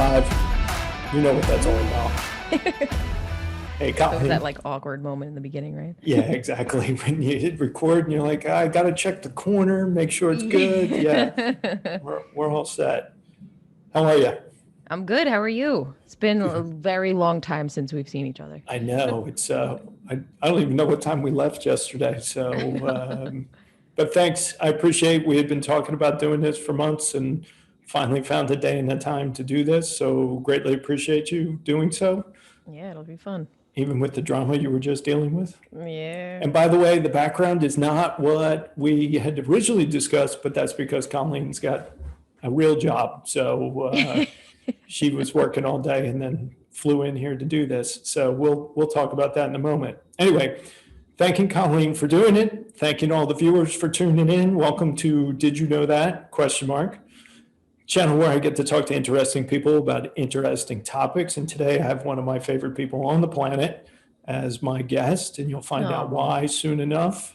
live. You know what that's all about. Hey, That was Colleen. that like awkward moment in the beginning, right? Yeah, exactly. When you hit record and you're like, I got to check the corner, make sure it's good. Yeah, we're all set. How are you? I'm good. How are you? It's been a very long time since we've seen each other. I know it's, I don't even know what time we left yesterday. So, but thanks. I appreciate we had been talking about doing this for months and finally found a day and a time to do this. So greatly appreciate you doing so, Yeah, it'll be fun. even with the drama you were just dealing with. Yeah. And by the way, the background is not what we had originally discussed, but that's because Colleen's got a real job. So she was working all day and then flew in here to do this. So we'll talk about that in a moment. Anyway, thanking Colleen for doing it. Thanking all the viewers for tuning in. Welcome to Did You Know That? Question mark. Channel where I get to talk to interesting people about interesting topics. And today I have one of my favorite people on the planet as my guest, and you'll find out why soon enough.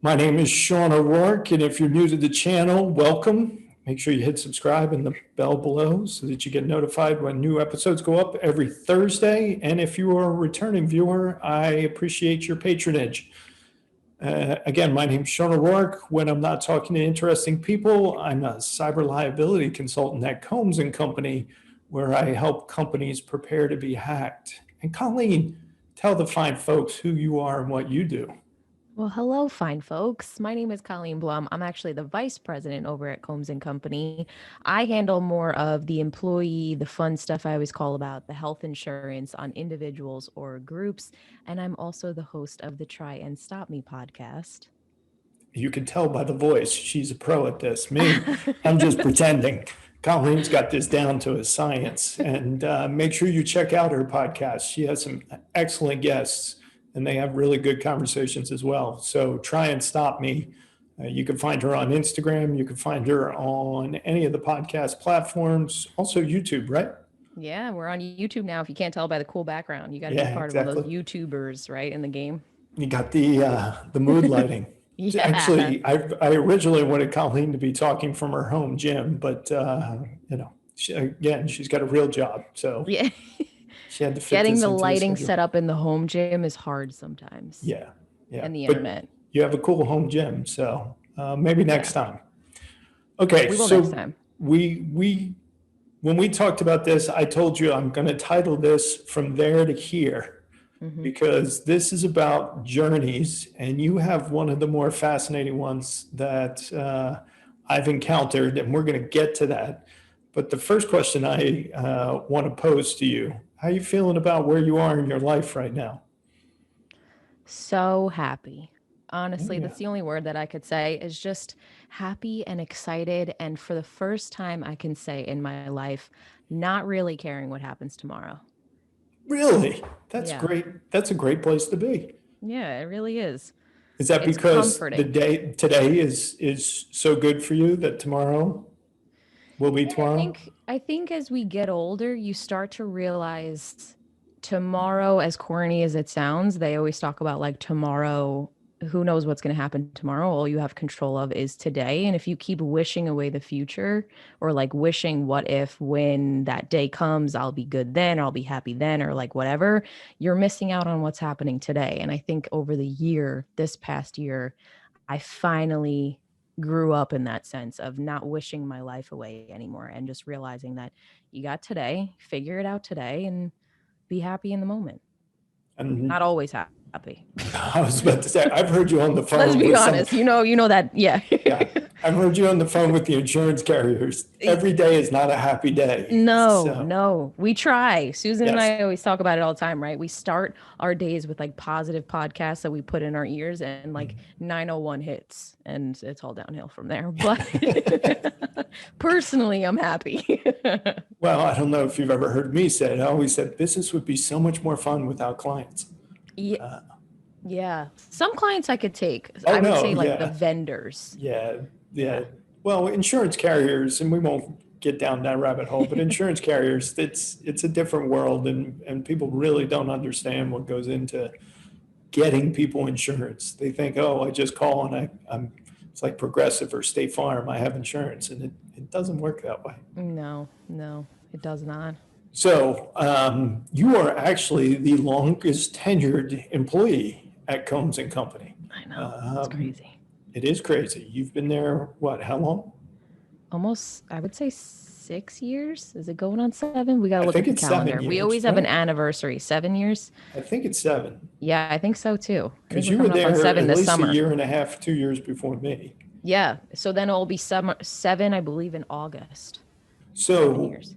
My name is Sean O'Rourke, and if you're new to the channel, welcome. Make sure you hit subscribe and the bell below so that you get notified when new episodes go up every Thursday. And if you are a returning viewer, I appreciate your patronage. Again, my name's Sean O'Rourke. When I'm not talking to interesting people, I'm a cyber liability consultant at Combs and Company, where I help companies prepare to be hacked. And Colleen, tell the fine folks who you are and what you do. Well, hello, fine folks. My name is Colleen Blum. I'm actually the vice president over at Combs and Company. I handle more of the employee, the fun stuff I always call about the health insurance on individuals or groups. And I'm also the host of the Try and Stop Me podcast. You can tell by the voice, she's a pro at this. Me, I'm just pretending. Colleen's got this down to a science. And make sure you check out her podcast. She has some excellent guests, and they have really good conversations as well. So Try and Stop Me. You can find her on Instagram. You can find her on any of the podcast platforms. Also YouTube, right? Yeah, we're on YouTube now. If you can't tell by the cool background, you got to Yeah, be part of one of those exactly. YouTubers, right, in the game. You got the mood lighting. Yeah. Actually, I originally wanted Colleen to be talking from her home gym, but she's got a real job, so Yeah. she had to fit Getting this the into lighting schedule. set up in the home gym is hard sometimes. Yeah, yeah. And the But internet. you have a cool home gym, so maybe next time. Okay, We will so next time. we when we talked about this, I told you I'm going to title this From There to Here, because this is about journeys, and you have one of the more fascinating ones that I've encountered, and we're going to get to that. But the first question I want to pose to you, how are you feeling about where you are in your life right now? So happy. Honestly, Yeah. that's the only word that I could say is just happy and excited. And for the first time, I can say in my life, not really caring what happens tomorrow. Really? That's Yeah. great. That's a great place to be. Yeah, it really is. Is that It's because the comforting. day today is so good for you that tomorrow will be Yeah, I tomorrow? think I think as we get older, you start to realize tomorrow, as corny as it sounds, they always talk about like tomorrow, who knows what's going to happen tomorrow? All you have control of is today. And if you keep wishing away the future or like wishing what if when that day comes, I'll be good then, or I'll be happy then, or like whatever, you're missing out on what's happening today. And I think over the year, this past year, I finally grew up in that sense of not wishing my life away anymore and just realizing that you got today, figure it out today, and be happy in the moment. And Not always happy. I was about to say, I've heard you on the Let's phone be with some, honest. You know that. Yeah. yeah, I've heard you on the phone with the insurance carriers. Every day is not a happy day. No, So, no. We try. Susan and yes. I always talk about it all the time, right? We start our days with like positive podcasts that we put in our ears and like 901 hits and it's all downhill from there. But personally, I'm happy. Well, I don't know if you've ever heard me say it. I always said business would be so much more fun without clients. Yeah. Yeah. Some clients I could take. Oh, I would no, say like yeah. the vendors. Yeah, yeah. Well, insurance carriers, and we won't get down that rabbit hole, but insurance carriers, it's a different world, and people really don't understand what goes into getting people insurance. They think, oh, I just call and I'm it's like Progressive or State Farm, I have insurance, and it doesn't work that way. No, no. It does not. So you are actually the longest tenured employee at Combs and Company. I know. It's crazy. It is crazy. You've been there, what, how long? Almost, I would say 6 years. Is it going on 7? We got to I look at think the it's 7 calendar. We years, always have an right? anniversary. 7 years. I think it's 7. Yeah, I think so too. I think Because we're you were coming up on there 7 at this least a summer. year and a half, 2 years before me. Yeah. So then it'll be 7, I believe, in August. 7 So years.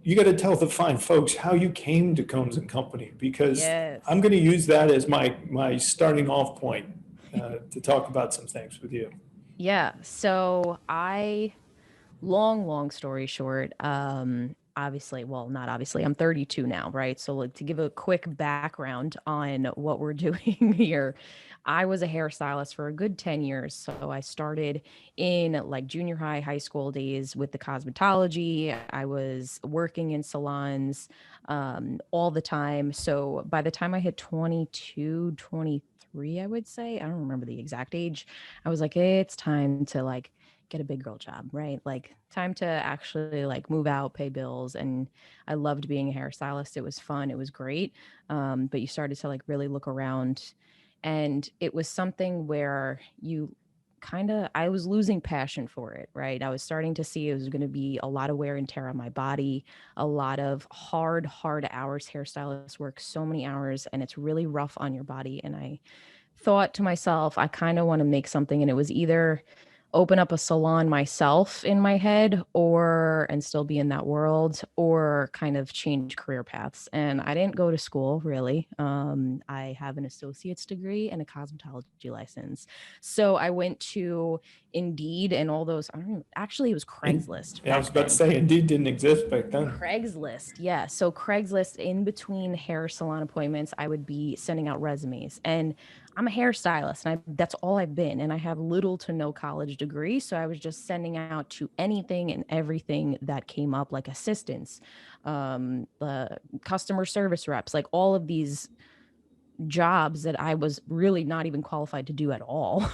you got to tell the fine folks how you came to Combs and Company, because Yes. I'm going to use that as my starting off point to talk about some things with you. Yeah. So long story short, obviously, well, not obviously, I'm 32 now, right? So like, to give a quick background on what we're doing here, I was a hairstylist for a good 10 years. So I started in like junior high school days with the cosmetology. I was working in salons all the time. So by the time I hit 22, 23, I would say, I don't remember the exact age, I was like, it's time to like get a big girl job, right? Like time to actually like move out, pay bills. And I loved being a hairstylist. It was fun. It was great. But you started to like really look around, and it was something where you I was losing passion for it, right? I was starting to see it was going to be a lot of wear and tear on my body, a lot of hard hours. Hairstylists work so many hours and it's really rough on your body. And I thought to myself, I kind of want to make something. And it was either open up a salon myself in my head and still be in that world, or kind of change career paths. And I didn't go to school really. I have an associate's degree and a cosmetology license. So I went to Indeed and all those. I don't know, actually it was Craigslist. Yeah, I was about to say Indeed didn't exist back then. Craigslist. Yeah. So Craigslist, in between hair salon appointments, I would be sending out resumes. And I'm a hairstylist and that's all I've been. And I have little to no college degree. So I was just sending out to anything and everything that came up, like assistants, the customer service reps, like all of these jobs that I was really not even qualified to do at all.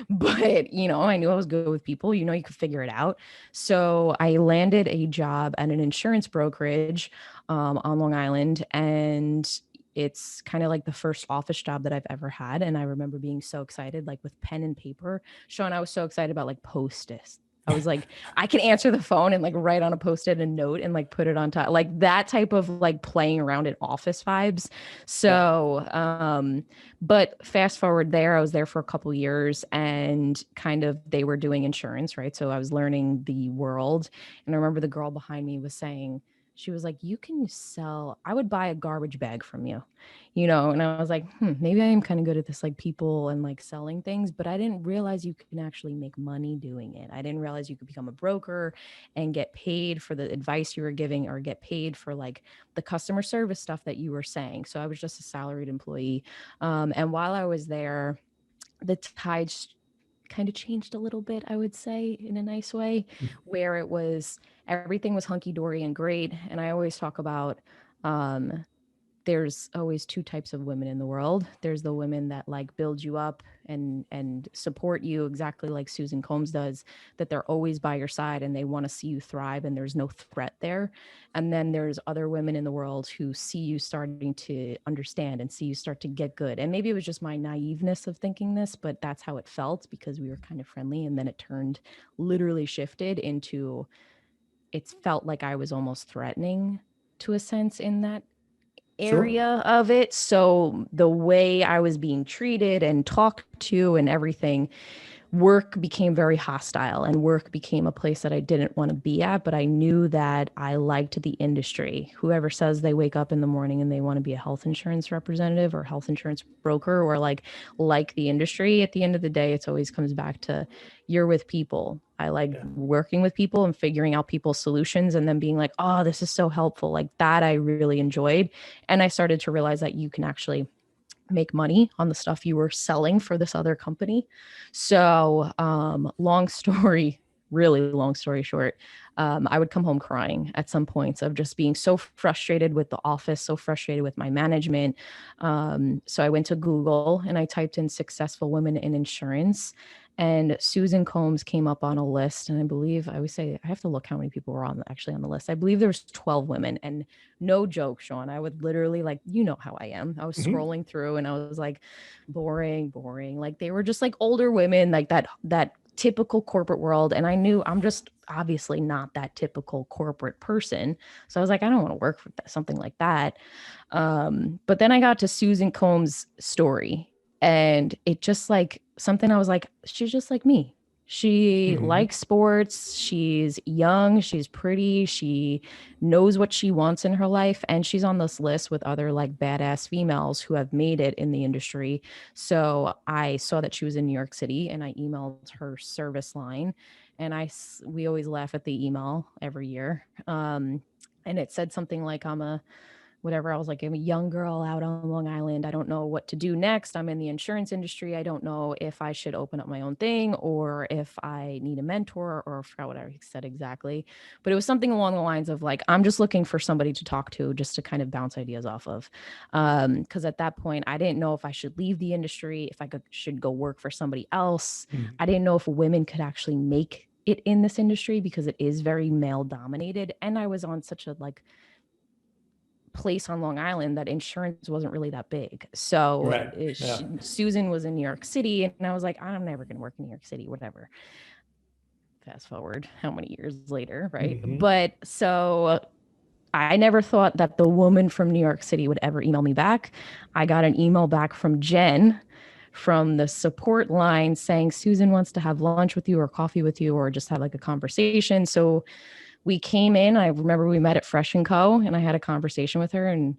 But, I knew I was good with people, you could figure it out. So I landed a job at an insurance brokerage on Long Island, and it's kind of like the first office job that I've ever had. And I remember being so excited, like with pen and paper. Sean, I was so excited about like Post-its. I was like, I can answer the phone and like write on a Post-it a note and like put it on top, like that type of like playing around in office vibes. So, but fast forward there, I was there for a couple years and kind of, they were doing insurance, right? So I was learning the world. And I remember the girl behind me was saying, she was like, I would buy a garbage bag from you, and I was like, maybe I am kind of good at this, like people and like selling things, but I didn't realize you can actually make money doing it. I didn't realize you could become a broker and get paid for the advice you were giving, or get paid for like the customer service stuff that you were saying. So I was just a salaried employee. And while I was there, the tides kind of changed a little bit, I would say, in a nice way, where everything was hunky-dory and great. And I always talk about there's always two types of women in the world. There's the women that like build you up and support you exactly like Susan Combs does, that they're always by your side and they want to see you thrive and there's no threat there. And then there's other women in the world who see you starting to understand and see you start to get good. And maybe it was just my naiveness of thinking this, but that's how it felt because we were kind of friendly. And then it literally shifted into, it felt like I was almost threatening to a sense in that area of it. So the way I was being treated and talked to and everything, work became very hostile, and work became a place that I didn't want to be at, but I knew that I liked the industry. Whoever says they wake up in the morning and they want to be a health insurance representative or health insurance broker or like the industry, at the end of the day, it always comes back to you're with people. I like working with people and figuring out people's solutions and then being like, oh, this is so helpful. Like that I really enjoyed. And I started to realize that you can actually make money on the stuff you were selling for this other company. So long story really long story short, I would come home crying at some points of just being so frustrated with the office, so frustrated with my management. So I went to Google and I typed in successful women in insurance, and Susan Combs came up on a list. And I believe, I always say, I have to look how many people were actually on the list. I believe there was 12 women, and no joke, Sean, I would literally, like, you know how I am. I was scrolling through and I was like, boring. Like, they were just like older women, like that typical corporate world. And I knew I'm just obviously not that typical corporate person. So I was like, I don't want to work for something like that. But then I got to Susan Combs' story, and it just like something I was like, she's just like me. She likes sports. She's young. She's pretty. She knows what she wants in her life. And she's on this list with other like badass females who have made it in the industry. So I saw that she was in New York City, and I emailed her service line. And we always laugh at the email every year. And it said something like, I'm a whatever. I was like, I'm a young girl out on Long Island. I don't know what to do next. I'm in the insurance industry. I don't know if I should open up my own thing or if I need a mentor, or I forgot what I said exactly. But it was something along the lines of like, I'm just looking for somebody to talk to, just to kind of bounce ideas off of. Because at that point, I didn't know if I should leave the industry, if I should go work for somebody else. I didn't know if women could actually make it in this industry because it is very male dominated. And I was on such a like place on Long Island that insurance wasn't really that big. So Susan was in New York City, and I was like, I'm never going to work in New York City, whatever. Fast forward how many years later, right? But so I never thought that the woman from New York City would ever email me back. I got an email back from Jen from the support line saying Susan wants to have lunch with you or coffee with you or just have like a conversation. So we came in, I remember we met at Fresh & Co. and I had a conversation with her, and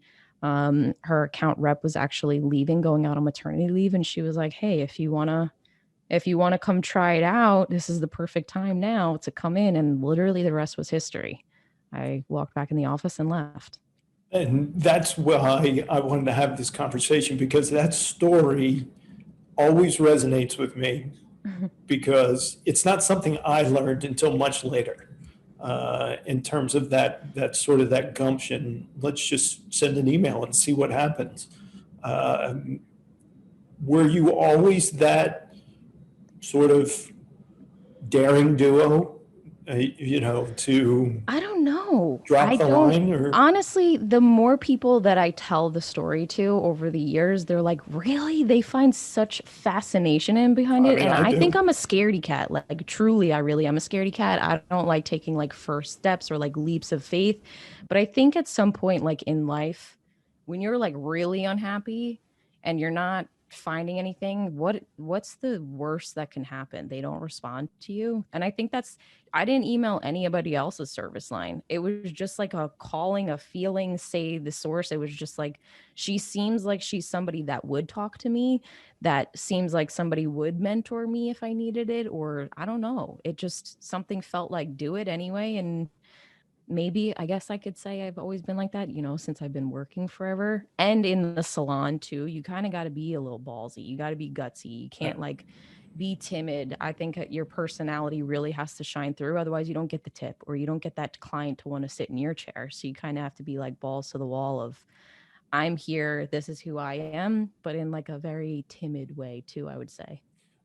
her account rep was actually leaving, going out on maternity leave. And she was like, hey, if you want to come try it out, this is the perfect time now to come in. And literally the rest was history. I walked back in the office and left. And that's why I wanted to have this conversation, because that story always resonates with me, because it's not something I learned until much later. In terms of that sort of that gumption, let's just send an email and see what happens. Were you always that sort of daring duo, to I don't know. drop the line? Or honestly, the more people that I tell the story to over the years, they're like, really? They find such fascination in behind it. mean, And I I do. think I'm a scaredy cat. Like truly, I really am a scaredy cat. I don't like taking like first steps or like leaps of faith. But I think at some point, like in life, when you're like really unhappy and you're not finding anything, what's the worst that can happen? They don't respond to you. And I think I didn't email anybody else's service line. It was just like a calling, a feeling, say the source. It was just like, she seems like she's somebody that would talk to me, that seems like somebody would mentor me if I needed it, or I don't know. It just, something felt like do it anyway. And maybe, I guess I could say I've always been like that, since I've been working forever. And in the salon too, you kind of got to be a little ballsy. You got to be gutsy. You can't like be timid. I think your personality really has to shine through. Otherwise you don't get the tip, or you don't get that client to want to sit in your chair. So you kind of have to be like balls to the wall of, I'm here, this is who I am, but in like a very timid way too, I would say.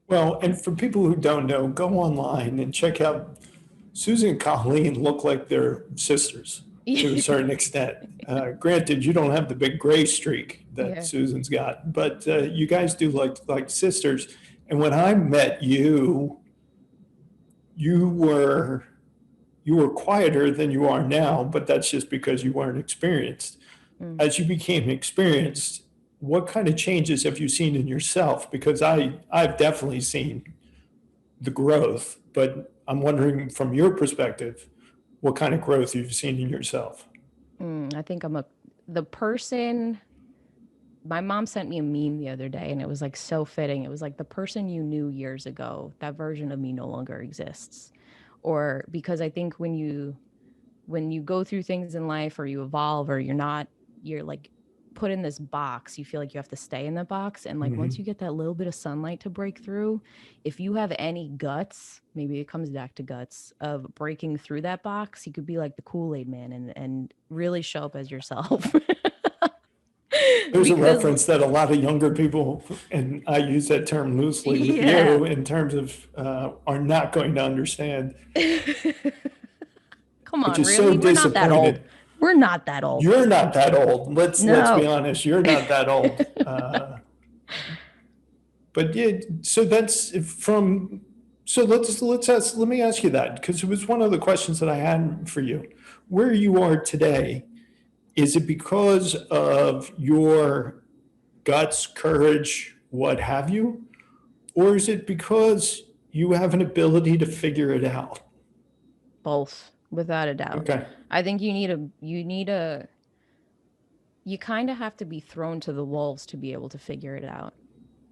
Well, and for people who don't know, go online and check out. Susan and Colleen look like they're sisters to a certain extent. Granted, you don't have the big gray streak that Susan's got, but you guys do like sisters. And when I met you, you were quieter than you are now, but that's just because you weren't experienced. As you became experienced, what kind of changes have you seen in yourself? Because I've definitely seen the growth, but I'm wondering from your perspective, what kind of growth you've seen in yourself. I think the person. My mom sent me a meme the other day, and it was like so fitting. It was like, the person you knew years ago, that version of me no longer exists. Or because I think when you go through things in life, or you evolve, or you're like put in this box, you feel like you have to stay in the box. And like once you get that little bit of sunlight to break through, if you have any guts, maybe it comes back to guts of breaking through that box, you could be like the Kool-Aid man and really show up as yourself. There's a Because reference that a lot of younger people, and I use that term loosely with yeah. you, in terms of are not going to understand, Come which on, is so really? We're not that old. disappointed. We're not that old. You're not that old. Let's be No. honest. You're not that old. But yeah, so that's from. So let me ask you that, because it was one of the questions that I had for you. Where you are today, is it because of your guts, courage, what have you, or is it because you have an ability to figure it out? Both, without a doubt. Okay. I think you kind of have to be thrown to the wolves to be able to figure it out.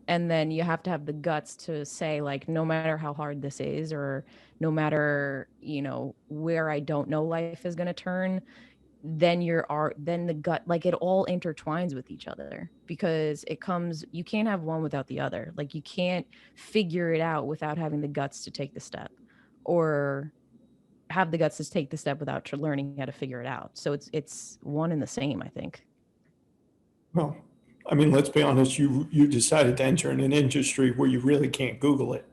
And then you have to have the guts to say, like, no matter how hard this is, or no matter, where I don't know life is going to turn, then then the gut, like, it all intertwines with each other, because you can't have one without the other. Like, you can't figure it out without having the guts to take the step, or have the guts to take the step without learning how to figure it out. So it's one and the same, I think. Well, I mean, let's be honest, you decided to enter in an industry where you really can't Google it.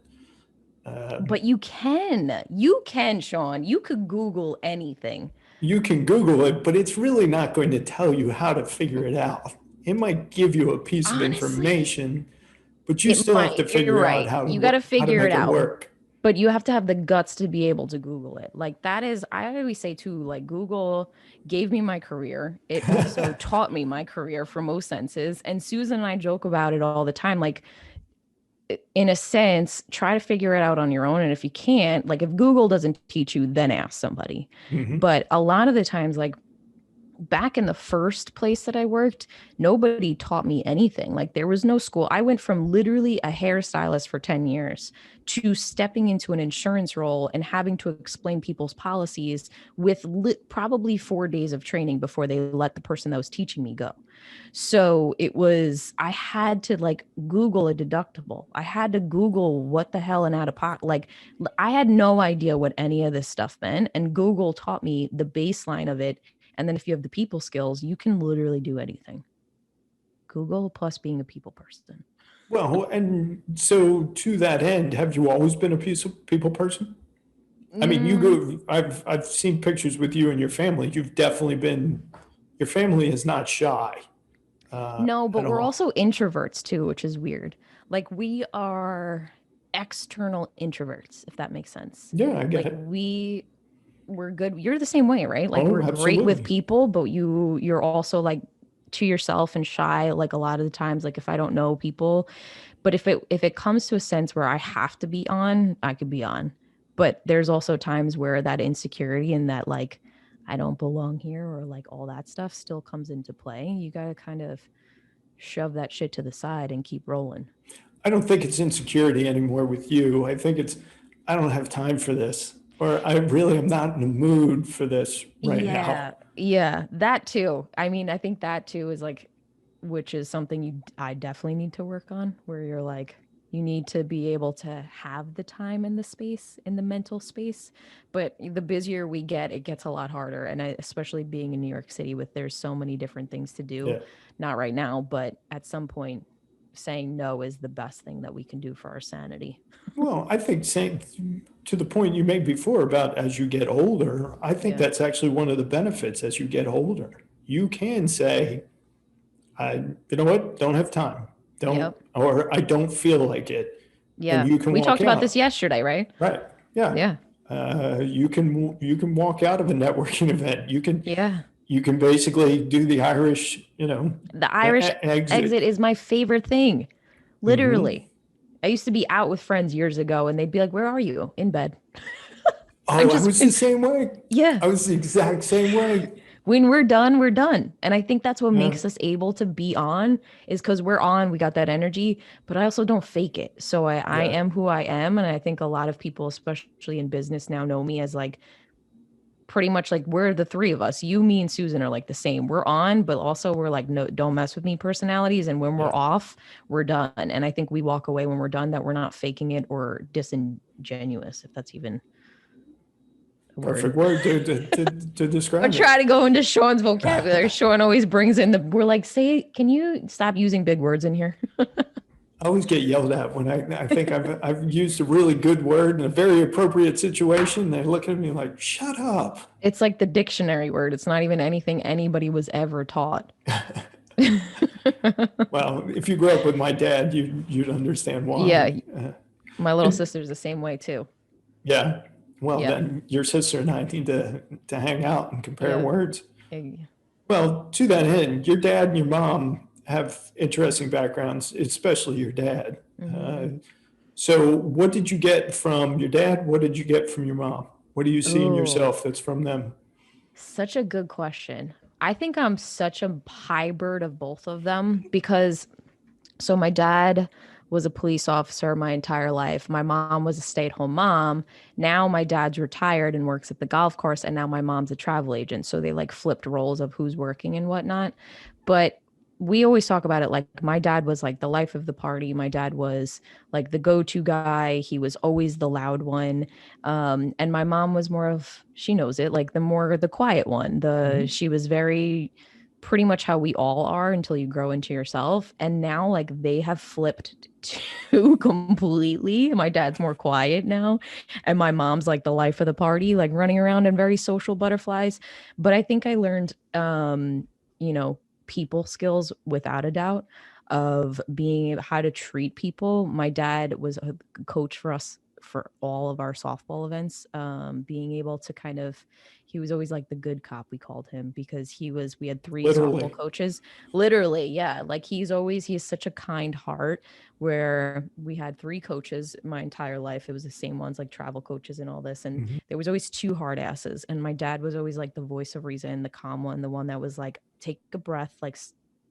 But you can, Sean. You could Google anything. You can Google it, but it's really not going to tell you how to figure it out. It might give you a piece of information, but you still have to figure out how to, you got to figure make it out. Work. But you have to have the guts to be able to Google it. Like, that is, I always say too, like, Google gave me my career. It also taught me my career for most senses. And Susan and I joke about it all the time. Like, in a sense, try to figure it out on your own. And if you can't, like, if Google doesn't teach you, then ask somebody. But a lot of the times, like, back in the first place that I worked, nobody taught me anything. Like, there was no school. I went from literally a hairstylist for 10 years to stepping into an insurance role and having to explain people's policies with probably 4 days of training before they let the person that was teaching me go. So I had to, like, Google a deductible. I had to Google what the hell an out of pocket, like, I had no idea what any of this stuff meant. And Google taught me the baseline of it. And then if you have the people skills, you can literally do anything. Google plus being a people person. Well, and so to that end, have you always been a people person? I mean, I've seen pictures with you and your family. You've definitely been, your family is not shy. No, but we're also introverts too, which is weird. Like, we are external introverts, if that makes sense. Yeah, I get it. We're good. You're the same way, right? Like, we're absolutely. great with people, but you're also, like, to yourself and shy, like, a lot of the times, like, if I don't know people. But if it comes to a sense where I have to be on, I could be on. But there's also times where that insecurity and that, like, I don't belong here, or, like, all that stuff still comes into play. You got to kind of shove that shit to the side and keep rolling. I don't think it's insecurity anymore with you. I think it's, I don't have time for this, or I really am not in the mood for this right now. Yeah, that too. I mean, I think that too is, like, which is something I definitely need to work on, where you're like, you need to be able to have the time and the space, in the mental space. But the busier we get, it gets a lot harder. And especially being in New York City, there's so many different things to do. Yeah. Not right now, but at some point, saying no is the best thing that we can do for our sanity. Well, I think, saying to the point you made before about as you get older, I think that's actually one of the benefits. As you get older, you can say, you know what, don't have time. Or I don't feel like it. Yeah. And you can we walk talked about out. this yesterday, right? Right. Yeah. Yeah. You can walk out of a networking event. You can. Yeah. You can basically do the Irish, The Irish exit is my favorite thing. Literally. I used to be out with friends years ago and they'd be like, "Where are you?" "In bed." I was the same way. Yeah. I was the exact same way. When we're done, we're done. And I think that's what makes us able to be on, is because we're on, we got that energy, but I also don't fake it. So I am who I am. And I think a lot of people, especially in business now, know me as, like, pretty much like we're the three of us. You, me, and Susan are like the same. We're on, but also we're like, no, don't mess with me personalities. And when we're off, we're done. And I think we walk away when we're done that we're not faking it or disingenuous, if that's even a Perfect word. word to describe I'm it. trying to go into Sean's vocabulary. Sean always brings in we're like, can you stop using big words in here? I always get yelled at when I think I've used a really good word in a very appropriate situation. They look at me like, shut up. It's like the dictionary word. It's not even anything anybody was ever taught. Well, if you grew up with my dad, you'd understand why. Yeah. My little sister's the same way too. Yeah. Well, Yeah. then your sister and I need to hang out and compare Yeah. words. Well, to that end, your dad and your mom have interesting backgrounds, especially your dad. So what did you get from your dad? What did you get from your mom? What do you see in yourself that's from them? Such a good question. I think I'm such a hybrid of both of them because so my dad was a police officer my entire life. My mom was a stay-at-home mom. Now my dad's retired and works at the golf course, and now my mom's a travel agent. So they like flipped roles of who's working and whatnot. But we always talk about it like my dad was like the life of the party. My dad was like the go-to guy. He was always the loud one. And my mom was more of, she knows it, like the quiet one. She was very pretty much how we all are until you grow into yourself. And now like they have flipped to completely. My dad's more quiet now. And my mom's like the life of the party, like running around and very social butterflies. But I think I learned, people skills without a doubt of being how to treat people. My dad was a coach for us for all of our softball events, being able to he was always like the good cop, we called him, because we had three softball coaches. Literally, yeah. Like he has such a kind heart, where we had three coaches my entire life. It was the same ones, like travel coaches and all this. And there was always two hard asses. And my dad was always like the voice of reason, the calm one, the one that was like, take a breath, like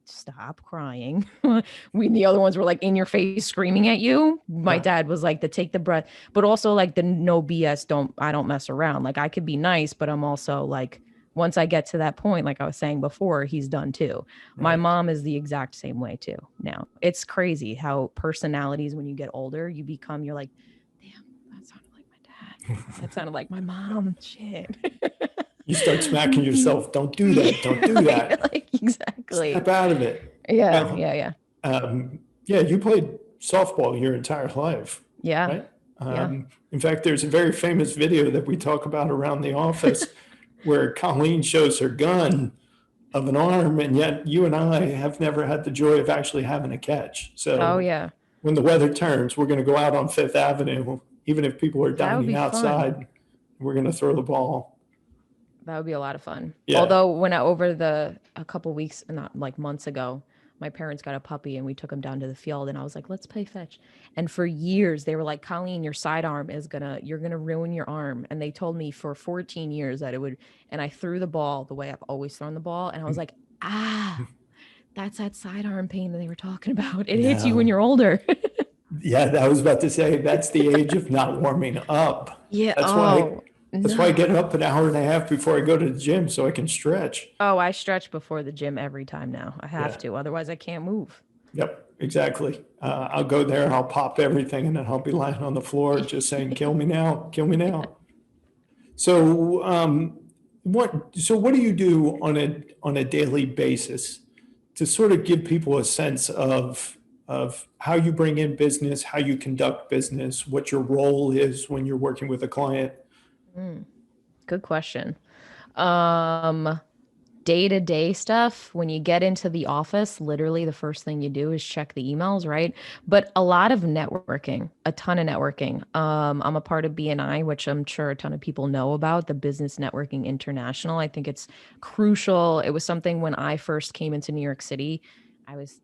stop crying. The other ones were like in your face screaming at you. My dad was like the take the breath, but also like the no BS, I don't mess around. Like I could be nice, but I'm also like, once I get to that point, like I was saying before, he's done too. My mom is the exact same way too. Now it's crazy how personalities, when you get older, you're like, damn, that sounded like my dad. That sounded like my mom. Shit. You start smacking yourself. Don't do that. Don't do that. Like, exactly. Step out of it. Yeah. Well, yeah. You played softball your entire life. Yeah. Right? In fact, there's a very famous video that we talk about around the office where Colleen shows her gun of an arm, and yet you and I have never had the joy of actually having a catch. So when the weather turns, we're going to go out on Fifth Avenue, even if people are dining outside, we're going to throw the ball. That would be a lot of fun. Yeah. Although when a couple weeks, not like months ago, my parents got a puppy and we took him down to the field and I was like, let's play fetch. And for years they were like, Colleen, your sidearm you're going to ruin your arm. And they told me for 14 years that it would, and I threw the ball the way I've always thrown the ball. And I was like, that's that sidearm pain that they were talking about. It hits you when you're older. Yeah. I was about to say, that's the age of not warming up. Yeah. That's why I get up an hour and a half before I go to the gym so I can stretch. Oh, I stretch before the gym every time now. I have to. Otherwise, I can't move. Yep, exactly. I'll go there, I'll pop everything, and then I'll be lying on the floor just saying, kill me now, kill me now. So what do you do on a daily basis to sort of give people a sense of how you bring in business, how you conduct business, what your role is when you're working with a client? Good question. Day-to-day stuff, when you get into the office, literally the first thing you do is check the emails, right? But a lot of networking, a ton of networking. I'm a part of BNI, which I'm sure a ton of people know about, the Business Networking International. I think it's crucial. It was something when I first came into New York City, I was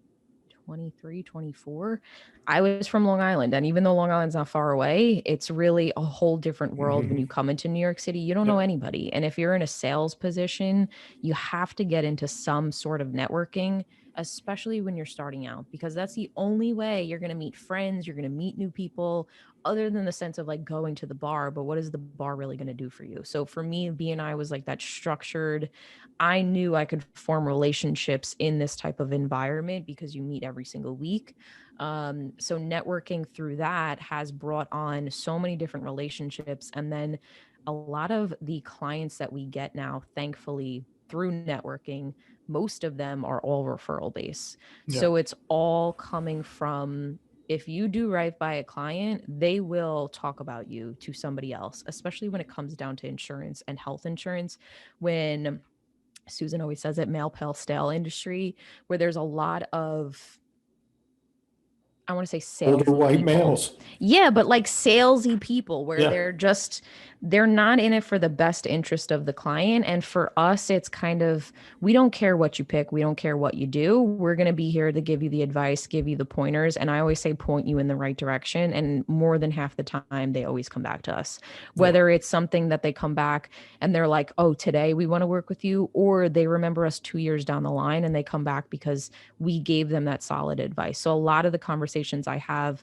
23, 24. I was from Long Island. And even though Long Island's not far away, it's really a whole different world when you come into New York City. You don't know anybody. And if you're in a sales position, you have to get into some sort of networking, especially when you're starting out, because that's the only way you're going to meet friends, you're going to meet new people, other than the sense of like going to the bar. But what is the bar really going to do for you? So for me, BNI was like that structured. I knew I could form relationships in this type of environment because you meet every single week. So networking through that has brought on so many different relationships. And then a lot of the clients that we get now, thankfully, through networking, most of them are all referral based. Yeah. So it's all coming from, if you do right by a client, they will talk about you to somebody else, especially when it comes down to insurance and health insurance. When Susan always says it, male, pale, stale industry, where there's a lot of, I want to say sales Older white people. males. Yeah, but like salesy people where Yeah. they're not in it for the best interest of the client. And for us, it's kind of, we don't care what you pick. We don't care what you do. We're going to be here to give you the advice, give you the pointers. And I always say point you in the right direction. And more than half the time, they always come back to us, whether it's something that they come back and they're like, oh, today we want to work with you, or they remember us 2 years down the line and they come back because we gave them that solid advice. So a lot of the conversations I have,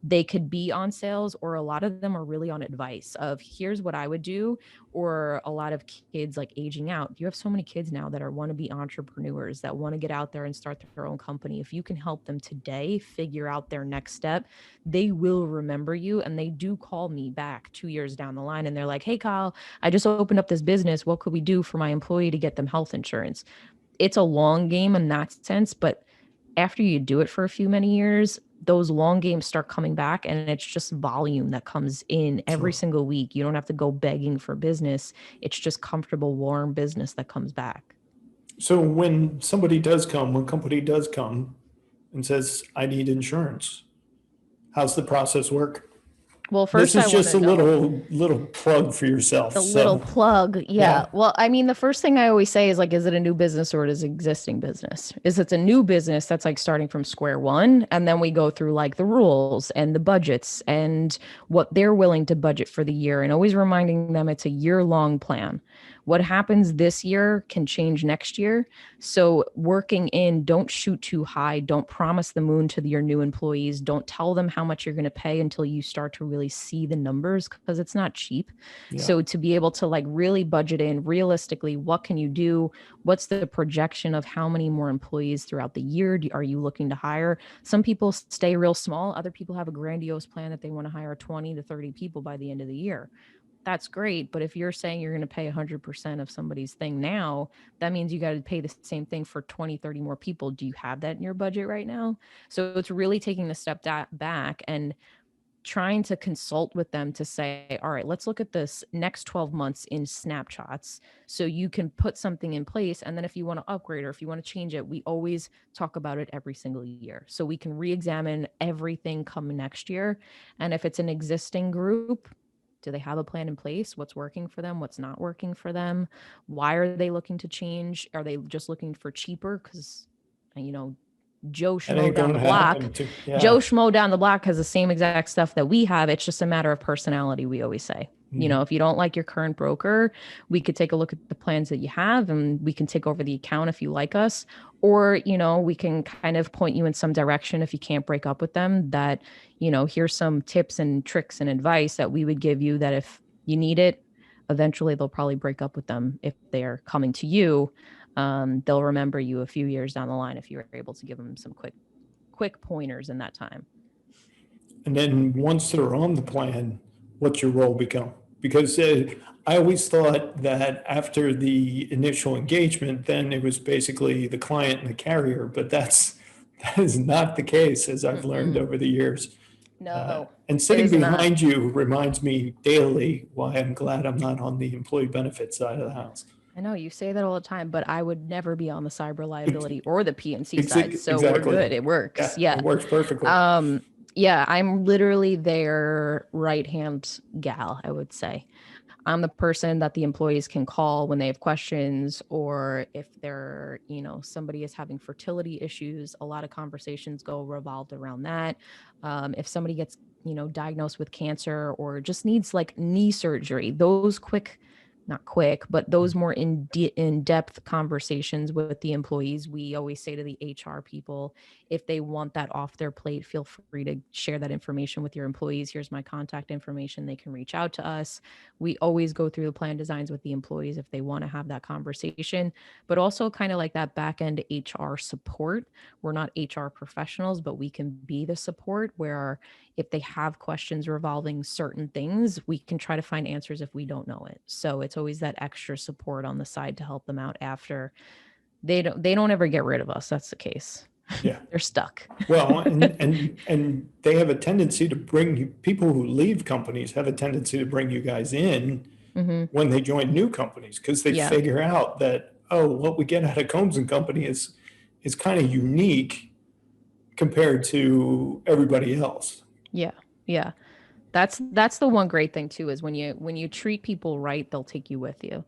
they could be on sales, or a lot of them are really on advice of here's what I would do. Or a lot of kids like aging out. You have so many kids now that want to be entrepreneurs, that want to get out there and start their own company. If you can help them today figure out their next step, they will remember you. And they do call me back 2 years down the line and they're like, hey, Kyle, I just opened up this business. What could we do for my employee to get them health insurance? It's a long game in that sense, but after you do it for a few many years, those long games start coming back, and it's just volume that comes in every single week. You don't have to go begging for business. It's just comfortable, warm business that comes back. So when somebody does come, when company does come and says, I need insurance, how's the process work? Well, This first I is want just to a know little plug for yourself. the little So plug. Yeah. yeah, Well, I mean, the first thing I always say is like, is it a new business or it is existing business? Is it's a new business that's like starting from square one. And then we go through like the rules and the budgets and what they're willing to budget for the year, and always reminding them it's a year-long plan. What happens this year can change next year. So working in, don't shoot too high. Don't promise the moon to your new employees. Don't tell them how much you're going to pay until you start to really see the numbers, because it's not cheap. yeah. So to be able to like really budget in realistically, what can you do? What's the projection of how many more employees throughout the year are you looking to hire? Some people stay real small. Other people have a grandiose plan that they want to hire 20 to 30 people by the end of the year. That's great. But if you're saying you're going to pay 100% of somebody's thing now, that means you got to pay the same thing for 20, 30 more people. Do you have that in your budget right now? So it's really taking the step back and trying to consult with them to say, all right, let's look at this next 12 months in snapshots so you can put something in place. And then if you want to upgrade or if you want to change it, we always talk about it every single year. So we can re-examine everything coming next year. And if it's an existing group, do they have a plan in place? What's working for them? What's not working for them? Why are they looking to change? Are they just looking for cheaper? Because, Joe That Schmo ain't down going the to block happen. Joe Yeah. Schmo down the block has the same exact stuff that we have. It's just a matter of personality, we always say. Mhm. If you don't like your current broker, we could take a look at the plans that you have and we can take over the account if you like us. Or, we can kind of point you in some direction if you can't break up with them, that, here's some tips and tricks and advice that we would give you that if you need it, eventually they'll probably break up with them if they're coming to you. They'll remember you a few years down the line if you were able to give them some quick pointers in that time. And then once they're on the plan, what's your role become? Because I always thought that after the initial engagement, then it was basically the client and the carrier, but that is not the case, as I've learned over the years. No, And it sitting is not. behind you reminds me daily why I'm glad I'm not on the employee benefit side of the house. I know you say that all the time, but I would never be on the cyber liability or the PNC side. So we're Exactly. good. It works. Yeah, Yeah. it works perfectly. Yeah, I'm literally their right-hand gal, I would say. I'm the person that the employees can call when they have questions, or if they're, somebody is having fertility issues. A lot of conversations go revolved around that. If somebody gets, diagnosed with cancer or just needs like knee surgery, those quick not quick, but those more in-depth conversations with the employees. We always say to the HR people, if they want that off their plate, feel free to share that information with your employees. Here's my contact information. They can reach out to us. We always go through the plan designs with the employees if they want to have that conversation, but also kind of like that back end HR support. We're not HR professionals, but we can be the support where if they have questions revolving certain things, we can try to find answers if we don't know it. So it's always that extra support on the side to help them out after. They don't ever get rid of us. That's the case. Yeah. They're stuck. Well, and they have a tendency to bring you, people who leave companies have a tendency to bring you guys in when they join new companies, because they Yeah. figure out that, oh, what we get out of Combs and Company is kind of unique compared to everybody else. Yeah. Yeah. That's the one great thing too, is when you treat people right, they'll take you with you.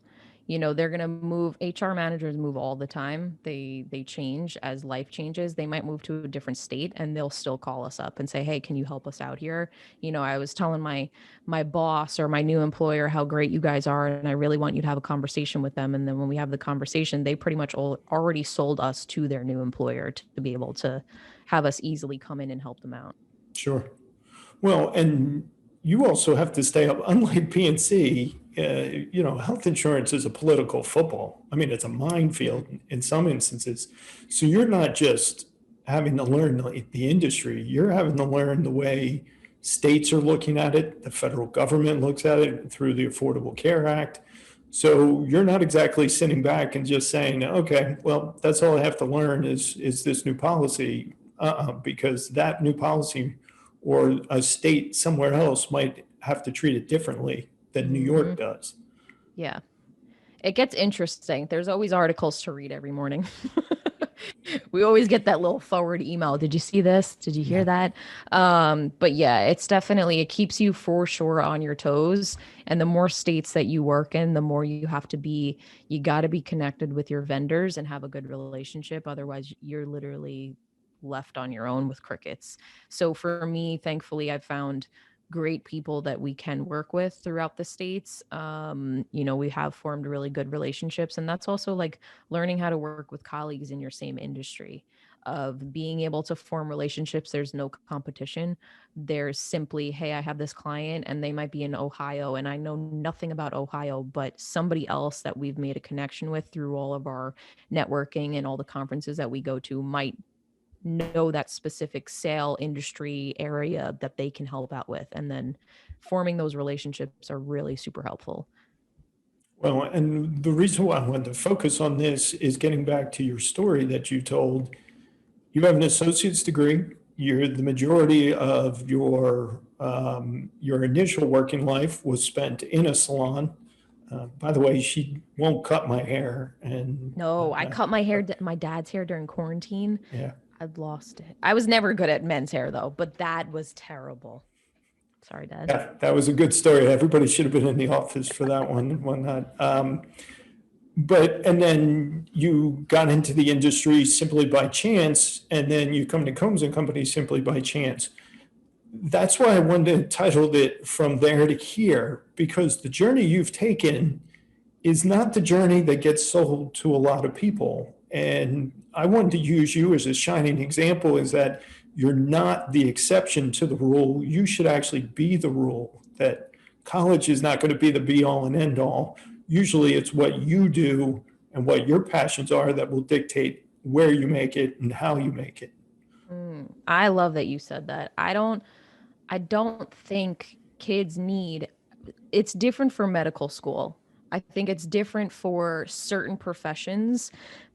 They're going to move. HR managers move all the time. They change as life changes. They might move to a different state and they'll still call us up and say, hey, can you help us out here? I was telling my boss or my new employer how great you guys are, and I really want you to have a conversation with them. And then when we have the conversation, they pretty much already sold us to their new employer to be able to have us easily come in and help them out. Sure. Well, and you also have to stay up. Unlike PNC, health insurance is a political football. I mean, it's a minefield in some instances. So you're not just having to learn the industry, you're having to learn the way states are looking at it, the federal government looks at it through the Affordable Care Act. So you're not exactly sitting back and just saying, okay, well, that's all I have to learn is this new policy, because that new policy or a state somewhere else might have to treat it differently than New York does. Yeah. It gets interesting. There's always articles to read every morning. We always get that little forward email. Did you see this? Did you hear that? But yeah, it's definitely, it keeps you for sure on your toes. And the more states that you work in, the more you got to be connected with your vendors and have a good relationship. Otherwise, you're literally left on your own with crickets. So for me, thankfully, I've found great people that we can work with throughout the states. We have formed really good relationships, and that's also like learning how to work with colleagues in your same industry, of being able to form relationships. There's no competition. There's simply, hey, I have this client and they might be in Ohio and I know nothing about Ohio, but somebody else that we've made a connection with through all of our networking and all the conferences that we go to might know that specific sale industry area that they can help out with. And then forming those relationships are really super helpful. Well, and the reason why I wanted to focus on this is getting back to your story that you told. You have an associate's degree. The majority of your initial working life was spent in a salon. By the way, she won't cut my hair. And no, I cut my dad's hair during quarantine. Yeah. I'd lost it. I was never good at men's hair though, but that was terrible. Sorry, Dad. Yeah, that was a good story. Everybody should have been in the office for that one and whatnot. And then you got into the industry simply by chance, and then you come to Combs and Company simply by chance. That's why I wanted to title it From There to Here, because the journey you've taken is not the journey that gets sold to a lot of people. And I wanted to use you as a shining example, is that you're not the exception to the rule. You should actually be the rule, that college is not going to be the be all and end all. Usually it's what you do and what your passions are that will dictate where you make it and how you make it. I love that you said that. I don't think kids it's different for medical school. I think it's different for certain professions,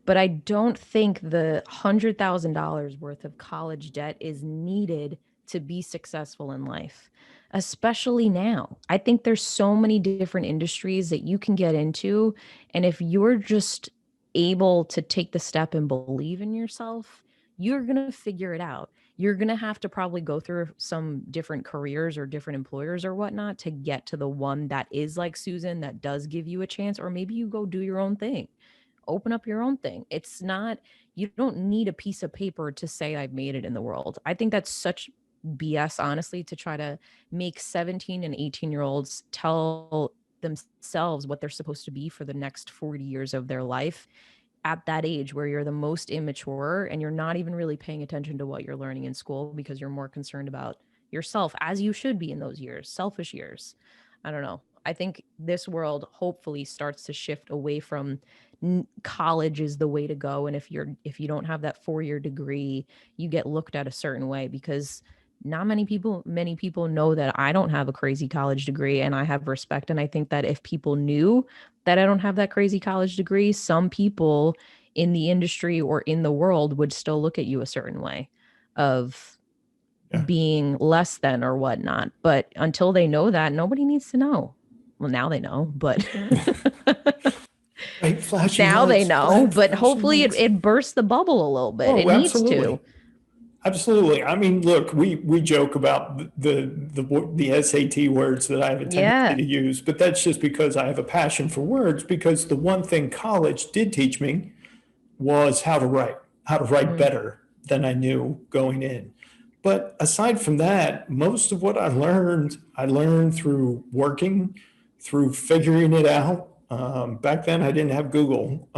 but I don't think the $100,000 worth of college debt is needed to be successful in life, especially now. I think there's so many different industries that you can get into. And if you're just able to take the step and believe in yourself, you're going to figure it out. You're going to have to probably go through some different careers or different employers or whatnot to get to the one that is like Susan, that does give you a chance. Or maybe you go do your own thing, open up your own thing. You don't need a piece of paper to say I've made it in the world. I think that's such BS, honestly, to try to make 17 and 18-year-olds tell themselves what they're supposed to be for the next 40 years of their life at that age where you're the most immature and you're not even really paying attention to what you're learning in school because you're more concerned about yourself, as you should be in those years, selfish years. I don't know. I think this world hopefully starts to shift away from college is the way to go, and if you don't have that 4-year degree, you get looked at a certain way, because not many people know that I don't have a crazy college degree, and I have respect. And I think that if people knew that I don't have that crazy college degree, some people in the industry or in the world would still look at you a certain way of being less than or whatnot. But until they know that, nobody needs to know. Well, now they know, but Right, now they lights, know, but hopefully lights. it bursts the bubble a little bit. Oh, it needs absolutely. to. Absolutely. I mean, look, we joke about the SAT words that I have a tendency to use, but that's just because I have a passion for words, because the one thing college did teach me was how to write better than I knew going in. But aside from that, most of what I learned through working, through figuring it out. Back then, I didn't have Google,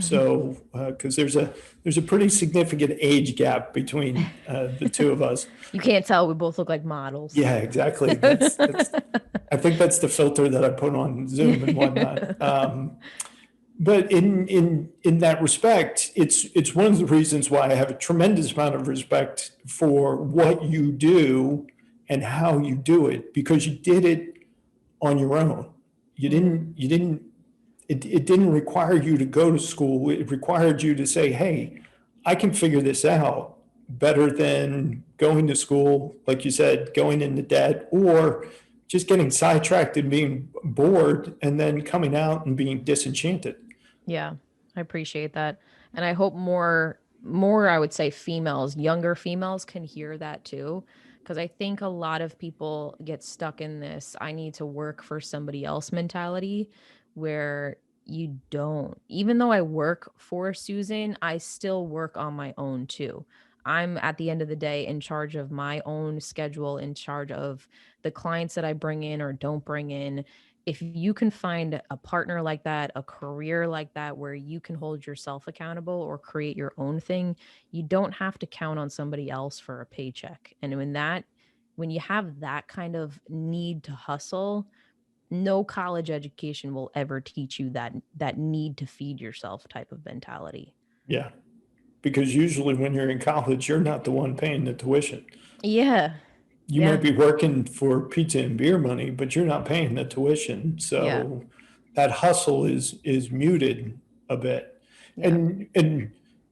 so because there's a pretty significant age gap between the two of us. You can't tell. We both look like models. Yeah, exactly. I think that's the filter that I put on Zoom and whatnot. But in that respect, it's one of the reasons why I have a tremendous amount of respect for what you do and how you do it, because you did it on your own. It didn't require you to go to school. It required you to say, hey, I can figure this out better than going to school, like you said, going into debt, or just getting sidetracked and being bored and then coming out and being disenchanted. Yeah, I appreciate that. And I hope more, I would say females, younger females can hear that too. Because I think a lot of people get stuck in this, I need to work for somebody else mentality, where you don't. Even though I work for Susan, I still work on my own too. I'm at the end of the day in charge of my own schedule, in charge of the clients that I bring in or don't bring in. If you can find a partner like that, a career like that, where you can hold yourself accountable or create your own thing, you don't have to count on somebody else for a paycheck. And when you have that kind of need to hustle, no college education will ever teach you that need to feed yourself type of mentality. Yeah. Because usually when you're in college, you're not the one paying the tuition. Yeah. You might be working for pizza and beer money, but you're not paying the tuition. So that hustle is muted a bit. Yeah. And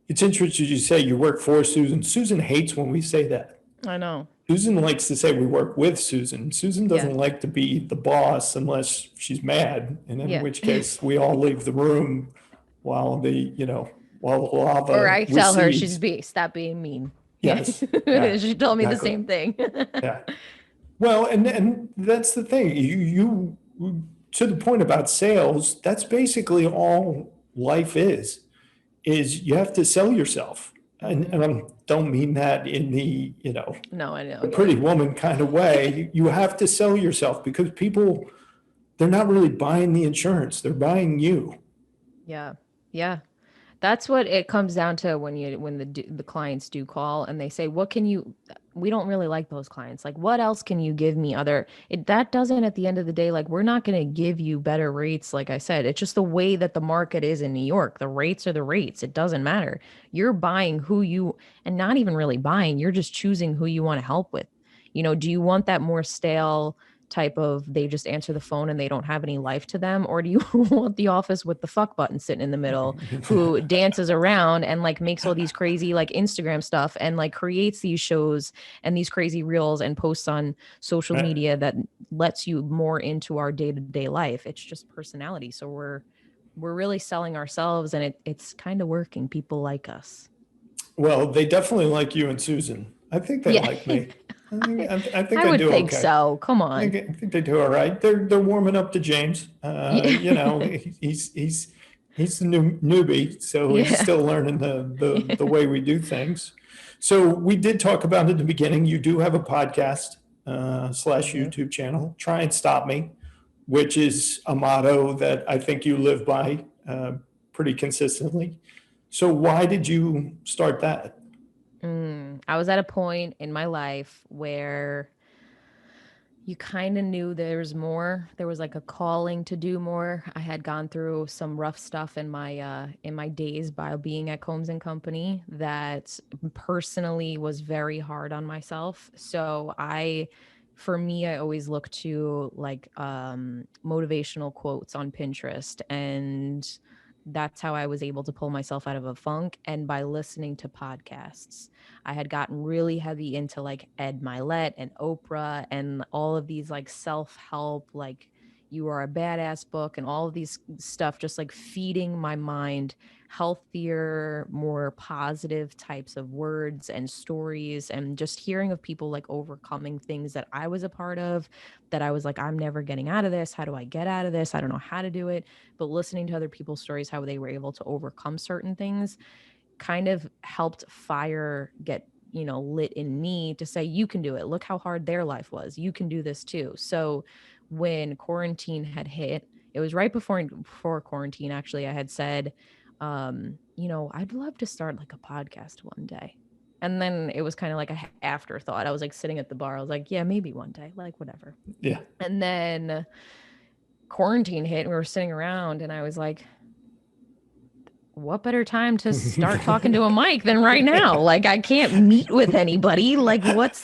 it's interesting you say you work for Susan. Susan hates when we say that. I know. Susan likes to say we work with Susan. Susan doesn't like to be the boss unless she's mad, and in which case we all leave the room while the lava Or I tell her recedes. stop being mean. Yes. Yeah, she told me the same thing. Yeah. Well, and that's the thing. You to the point about sales, that's basically all life is you have to sell yourself. And I don't mean that in the, no, I know, a pretty woman kind of way. You have to sell yourself, because people, they're not really buying the insurance. They're buying you. Yeah. Yeah. That's what it comes down to when the clients do call and they say, we don't really like those clients. Like, what else can you give me that doesn't, at the end of the day, like, we're not going to give you better rates. Like I said, it's just the way that the market is in New York. The rates are the rates. It doesn't matter. You're buying and not even really buying, you're just choosing who you want to help with. Do you want that more stale type of, they just answer the phone and they don't have any life to them? Or do you want the office with the fuck button sitting in the middle, who dances around and like makes all these crazy like Instagram stuff and like creates these shows and these crazy reels and posts on social media that lets you more into our day-to-day life? It's just personality. So we're really selling ourselves, and it's kind of working. People like us. Well, they definitely like you and Susan. I think they like me. I think I would do think okay. so. Come on. I think they do all right. They're warming up to James. He's the newbie, so he's still learning the way we do things. So we did talk about at the beginning, you do have a podcast / YouTube channel. Try and Stop Me. which is a motto that I think you live by pretty consistently. So why did you start that? I was at a point in my life where you kind of knew there was more. There was like a calling to do more. I had gone through some rough stuff in my days by being at Combs and Company that personally was very hard on myself. So for me, I always look to like motivational quotes on Pinterest, and that's how I was able to pull myself out of a funk. And by listening to podcasts, I had gotten really heavy into like Ed Milet and Oprah and all of these like self-help, like You Are a Badass book and all of these stuff, just like feeding my mind healthier, more positive types of words and stories, and just hearing of people like overcoming things that I was a part of, that I was like, I'm never getting out of this. How do I get out of this? I don't know how to do it. But listening to other people's stories, how they were able to overcome certain things, kind of helped fire get lit in me to say, you can do it. Look how hard their life was. You can do this too. So when quarantine had hit, it was right before quarantine, actually, I had said, I'd love to start like a podcast one day. And then it was kind of like a afterthought. I was like sitting at the bar. I was like, yeah, maybe one day, like whatever. Yeah. And then quarantine hit and we were sitting around and I was like, what better time to start talking to a mic than right now? Like, I can't meet with anybody. Like, I was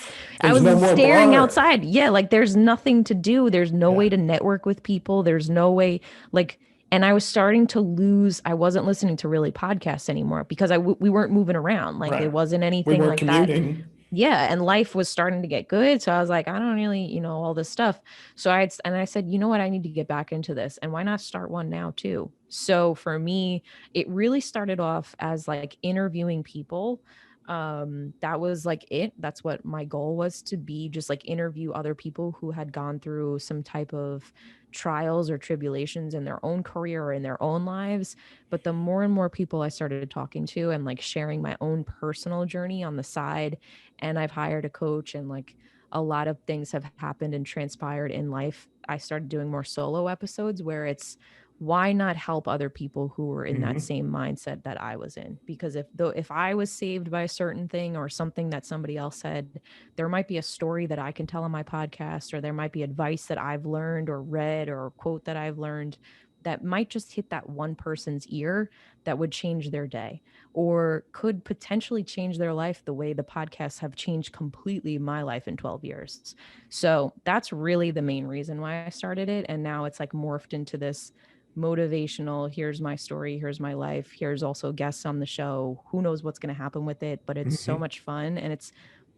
staring outside. Yeah. Like, there's nothing to do. There's no way to network with people. There's no way, like, and I was starting to lose. I wasn't listening to really podcasts anymore because we weren't moving around. Like, there wasn't anything like commuting. That. Yeah. And life was starting to get good. So I was like, I don't really, all this stuff. So I said, you know what? I need to get back into this. And why not start one now too? So for me, it really started off as like interviewing people. That was like it. That's what my goal was, to be, just like interview other people who had gone through some type of trials or tribulations in their own career or in their own lives. But the more and more people I started talking to and like sharing my own personal journey on the side, and I've hired a coach, and like a lot of things have happened and transpired in life, I started doing more solo episodes where it's, why not help other people who were in that same mindset that I was in? Because if I was saved by a certain thing or something that somebody else said, there might be a story that I can tell on my podcast, or there might be advice that I've learned or read or a quote that I've learned that might just hit that one person's ear that would change their day, or could potentially change their life the way the podcasts have changed completely my life in 12 years. So that's really the main reason why I started it. And now it's like morphed into this motivational, here's my story, here's my life, here's also guests on the show, who knows what's going to happen with it, but it's so much fun, and it's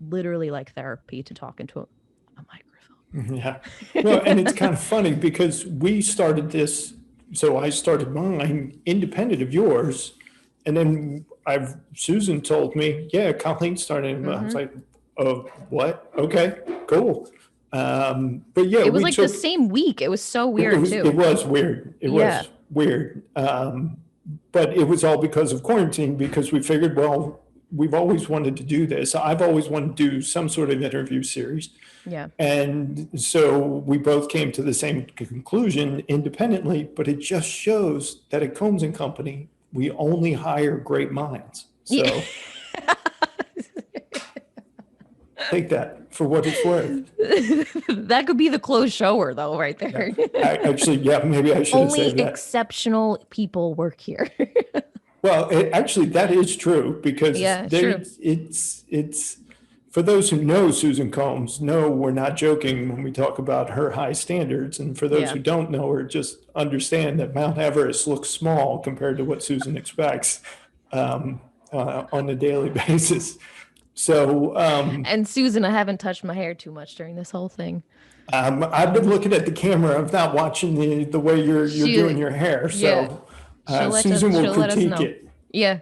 literally like therapy to talk into a microphone. Yeah. Well, and it's kind of funny because we started this, so I started mine independent of yours, and then Susan told me, yeah, Colleen started, I was like, oh, what? Okay, cool. But yeah, it was like the same week. It was so weird too. It was weird. It was weird. But it was all because of quarantine, because we figured, well, we've always wanted to do this. I've always wanted to do some sort of interview series. Yeah. And so we both came to the same conclusion independently, but it just shows that at Combs and Company, we only hire great minds. So take that for what it's worth. That could be the closed shower, though, right there. Yeah. Maybe I should have said that. Only exceptional people work here. Well, actually, that is true, because true. It's for those who know Susan Combs, know we're not joking when we talk about her high standards. And for those who don't know her, just understand that Mount Everest looks small compared to what Susan expects on a daily basis. So, and Susan, I haven't touched my hair too much during this whole thing. I've been looking at the camera. I'm not watching the way you're doing your hair. So Susan will critique it. Yeah.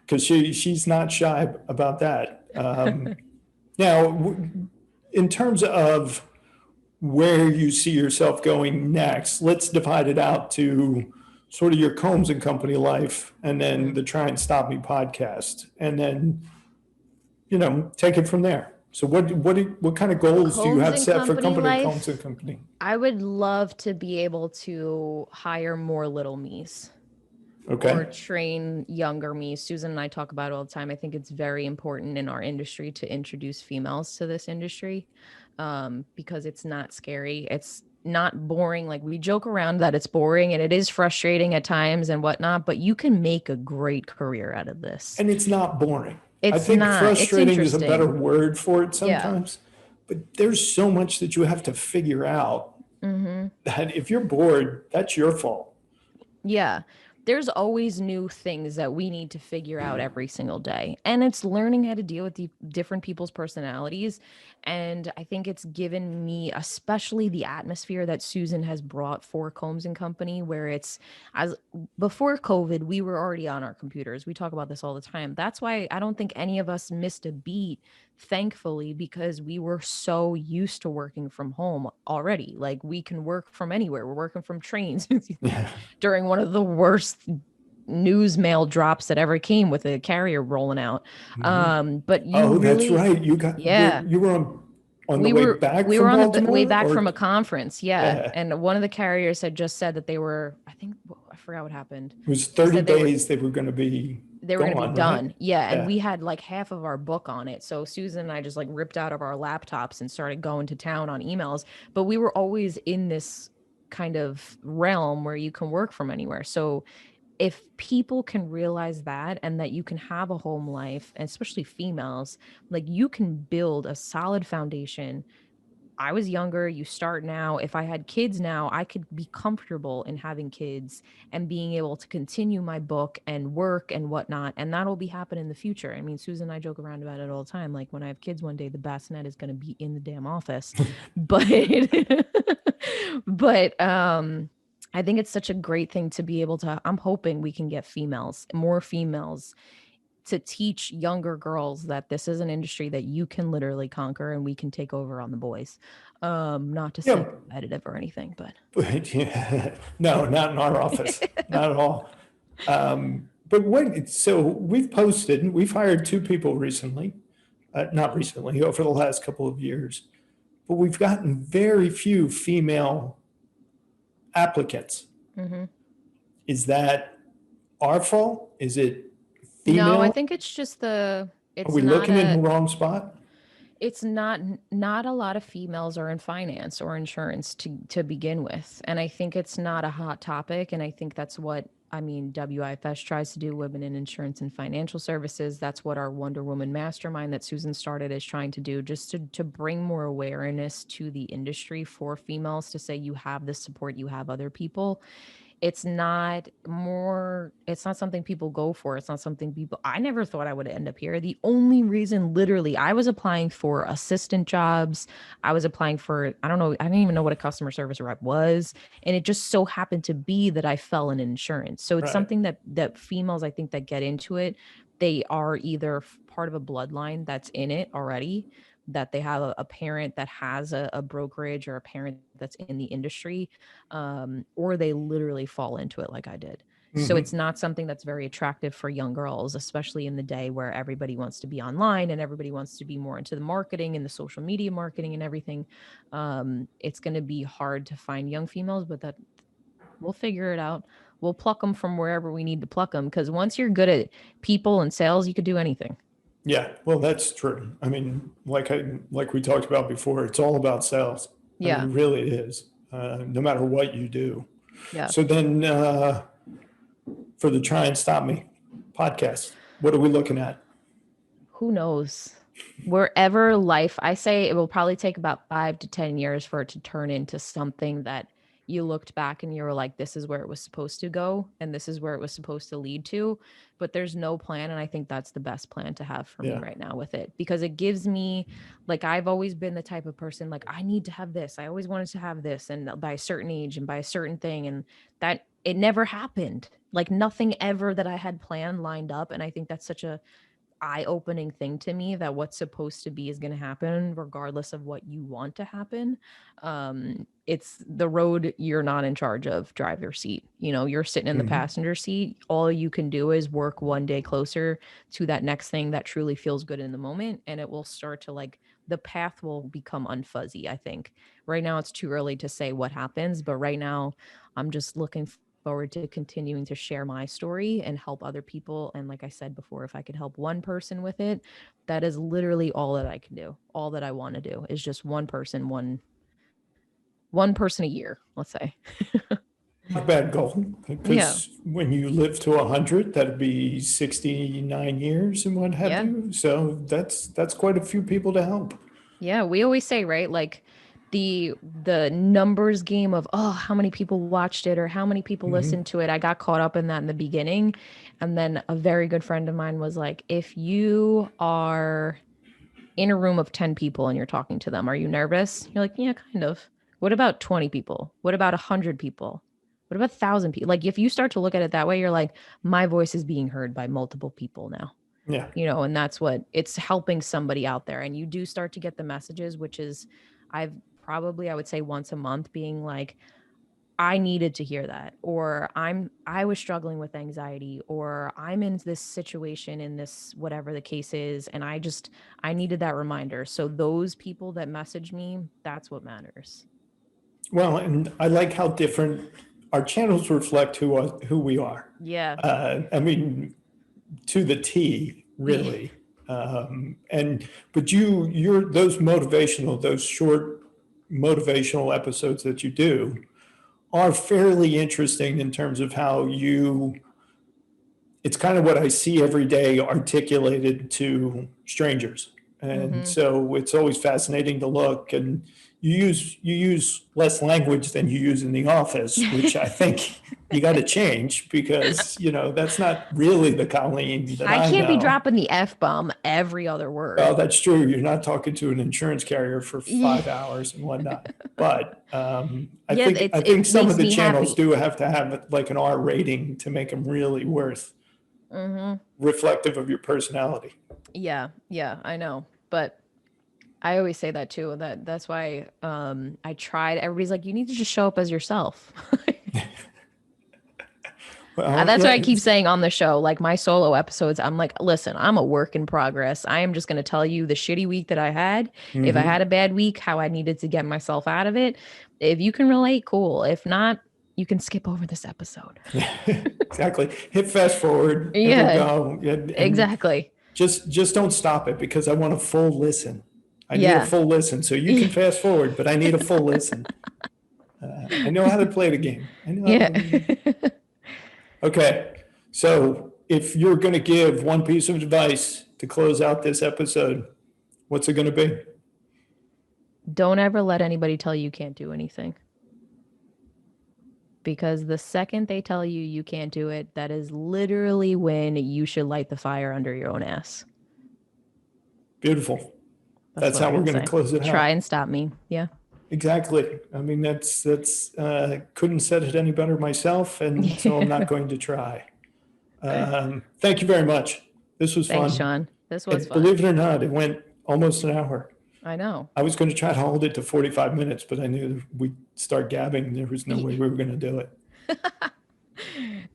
Because she's not shy about that. Now, in terms of where you see yourself going next, let's divide it out to sort of your Combs and Company life, and then the Try and Stop Me podcast, and then take it from there. So what kind of goals do you Combs have and set for Company Combs and life. Company? I would love to be able to hire more little me's or Okay. train younger me. Susan and I talk about it all the time. I think it's very important in our industry to introduce females to this industry, because it's not scary. It's not boring. Like, we joke around that it's boring and it is frustrating at times and whatnot, but you can make a great career out of this. And it's not boring. I It's think not. It's frustrating is a better interesting. word for it Yeah. sometimes. But there's so much that you have to figure out Mm-hmm. that if you're bored, that's your fault. Yeah. There's always new things that we need to figure out every single day. And it's learning how to deal with the different people's personalities. And I think it's given me, especially the atmosphere that Susan has brought for Combs and Company, where it's as before COVID, we were already on our computers. We talk about this all the time. That's why I don't think any of us missed a beat, thankfully, because we were so used to working from home already. Like, we can work from anywhere. We're working from trains. Yeah. During one of the worst news mail drops that ever came with a carrier rolling out. But you Oh, that's really, right. yeah, You were on the we way were back we from were on the way Baltimore, back from or a conference, yeah, yeah, and one of the carriers had just said that they were, I think, I forgot what happened. it was They 30 said they were days they were going to be going to be gone, right? done. Yeah. And Yeah. we had like half of our book on it. So Susan and I just like ripped out of our laptops and started going to town on emails. But we were always in this kind of realm where you can work from anywhere. So if people can realize that, and that you can have a home life, and especially females, like, you can build a solid foundation. I was younger, you start now. If I had kids now, I could be comfortable in having kids and being able to continue my book and work and whatnot. And that'll be happening in the future. I mean, Susan and I joke around about it all the time. Like, when I have kids one day, the bassinet is going to be in the damn office. But, but, I think it's such a great thing to be able to. I'm hoping we can get more females, to teach younger girls that this is an industry that you can literally conquer and we can take over on the boys. Not to Yeah. say competitive or anything, but Yeah. No, not in our office, not at all. So we've hired two people recently, not recently, over the last couple of years, but we've gotten very few female applicants. mm-hmm. Is that our fault? Is it No, I female? think it's just Are it's we not looking in the wrong spot? it's not a lot of females are in finance or insurance to begin with, and I think it's not a hot topic. And I think that's what, I mean, WIFS tries to do, women in insurance and financial services. That's what our Wonder Woman mastermind that Susan started is trying to do, just to bring more awareness to the industry for females, to say you have this support, you have other people. It's not something people go for. It's not something people, I never thought I would end up here. The only reason, literally, I was applying for assistant jobs. I was applying for, I don't know, I didn't even know what a customer service rep was. And it just so happened to be that I fell in insurance. So it's Right. something that females, I think, that get into it, they are either part of a bloodline that's in it already, that they have a parent that has a brokerage, or a parent that's in the industry, or they literally fall into it like I did. So it's not something that's very attractive for young girls, especially in the day where everybody wants to be online and everybody wants to be more into the marketing and the social media marketing and everything. It's going to be hard to find young females, but that we'll figure it out. We'll pluck them from wherever we need to pluck them, because once you're good at people and sales, you could do anything. Yeah, well, that's true. I mean, like we talked about before, it's all about sales. I Yeah. mean, really it is, no matter what you do. Yeah. So then, for the Try and Stop Me podcast, what are we looking at? Who knows? Wherever life, I say it will probably take about 5 to 10 years for it to turn into something that you looked back and you were like, this is where it was supposed to go and this is where it was supposed to lead to. But there's no plan. And I think that's the best plan to have for me Yeah. right now with it, because it gives me, like, I've always been the type of person, like, I need to have this. I always wanted to have this, and by a certain age and by a certain thing. And that it never happened. Like, nothing ever that I had planned lined up. And I think that's such a eye-opening thing to me, that what's supposed to be is going to happen regardless of what you want to happen. It's the road you're not in charge of, driver's seat. You're sitting in the passenger seat. All you can do is work one day closer to that next thing that truly feels good in the moment, and it will start to, like, the path will become unfuzzy, I think. Right now it's too early to say what happens, but right now I'm just looking forward to continuing to share my story and help other people. And like I said before, if I could help one person with it, that is literally all that I can do. All that I want to do is just one person, one person a year, let's say. Not a bad goal, Yeah. because when you live to 100, that'd be 69 years and what have Yeah. you. So that's quite a few people to help. Yeah, we always say, right, like the numbers game of, oh, how many people watched it or how many people listened to it. I got caught up in that in the beginning. And then a very good friend of mine was like, if you are in a room of 10 people and you're talking to them, are you nervous? You're like, yeah, kind of. What about 20 people? What about 100 people? What about 1,000 people? Like, if you start to look at it that way, you're like, my voice is being heard by multiple people now. Yeah. You know, and that's what it's helping somebody out there. And you do start to get the messages, which is I would say once a month being like, I needed to hear that, or I was struggling with anxiety, or I'm in this situation in this, whatever the case is. And I needed that reminder. So those people that message me, that's what matters. Well, and I like how different our channels reflect who we are. Yeah. I mean, to the T, really. But you're those short motivational episodes that you do are fairly interesting in terms of how it's kind of what I see every day articulated to strangers. And so it's always fascinating to look, and you use less language than you use in the office, which I think you got to change, because, that's not really the Colleen that I can't be know. dropping the F-bomb every other word. Well, that's true. You're not talking to an insurance carrier for 5 hours and whatnot. But I think some of the channels do have to have like an R rating to make them really worth reflective of your personality. Yeah, I know. But I always say that too. That's why I tried. Everybody's like, you need to just show up as yourself. Well, that's what I keep saying on the show. Like my solo episodes, I'm like, listen, I'm a work in progress. I am just going to tell you the shitty week that I had. If I had a bad week, how I needed to get myself out of it. If you can relate, cool. If not, you can skip over this episode. Exactly. Hit fast forward. Yeah. Go. And exactly. Just don't stop it, because I want a full listen. I need a full listen. So you can fast forward, but I need a full listen. I know how to play the game. Okay. So if you're going to give one piece of advice to close out this episode, what's it going to be? Don't ever let anybody tell you can't do anything. Because the second they tell you you can't do it, that is literally when you should light the fire under your own ass. Beautiful. That's how we're going to close it out. Try and stop me. Yeah. Exactly. I mean, that's couldn't said it any better myself, and so I'm not going to try. Thank you very much. This was fun. Thanks, Sean. This was fun. Believe it or not, it went almost an hour. I know. I was going to try to hold it to 45 minutes, but I knew we'd start gabbing. There was no way we were going to do it.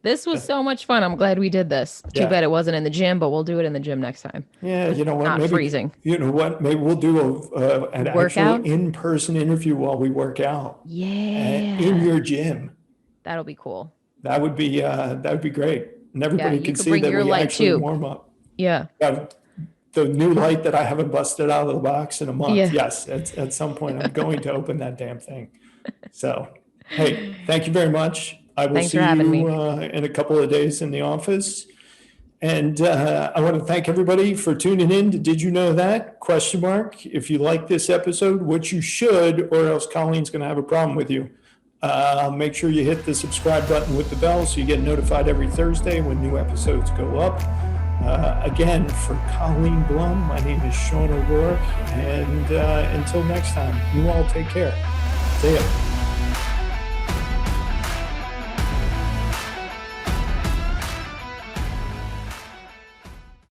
This was so much fun. I'm glad we did this. Too bad it wasn't in the gym, but we'll do it in the gym next time. Yeah, you know what? Not freezing. You know what? Maybe we'll do an actual in-person interview while we work out. Yeah. In your gym. That'll be cool. That would be great. And everybody can see that we actually warm up. Yeah. The new light that I haven't busted out of the box in a month. Yeah. Yes, at some point I'm going to open that damn thing. So, hey, thank you very much. I will see you in a couple of days in the office. And I want to thank everybody for tuning in to Did You Know That? ? If you like this episode, which you should, or else Colleen's going to have a problem with you. Make sure you hit the subscribe button with the bell so you get notified every Thursday when new episodes go up. Again, for Colleen Blum, my name is Sean O'Rourke. And until next time, you all take care. See ya.